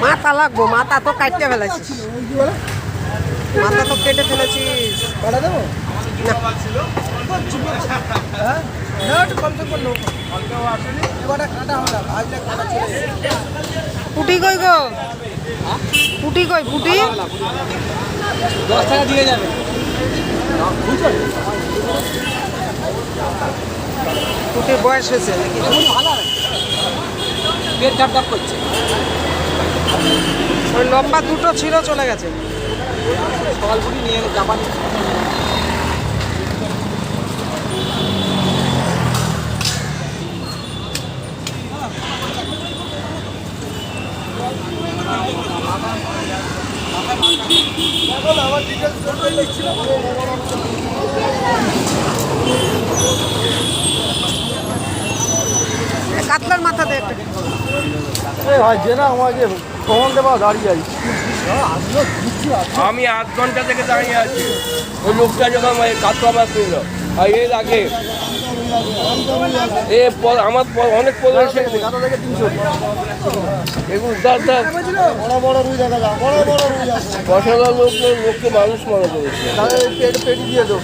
মাথা লাগবো, মাথা তো কাটতে ফেলেছিস, মাথা তো কেটে ফেলেছিস। পুটি কই গো, পুটি কই, পুটি 10 টাকা দিয়ে যাবে। পুটির বয়স হয়েছে নাকি? ভালো পেট ঢাপ করছে। ওই লম্বা দুটো ছিল, চলে গেছে। সকাল পুরি নিয়ে জাপানি। কাতলার মাথা দে একটা। আমি 8 ঘন্টা থেকে দাঁড়িয়ে আছি। ওই লোকটা যখন কাতলা মাছ নিল, আর এর আগে আমার অনেক পরিবেশ এগুলো লোককে মানুষ মনে করেছে। পেটি দিয়ে দেবো।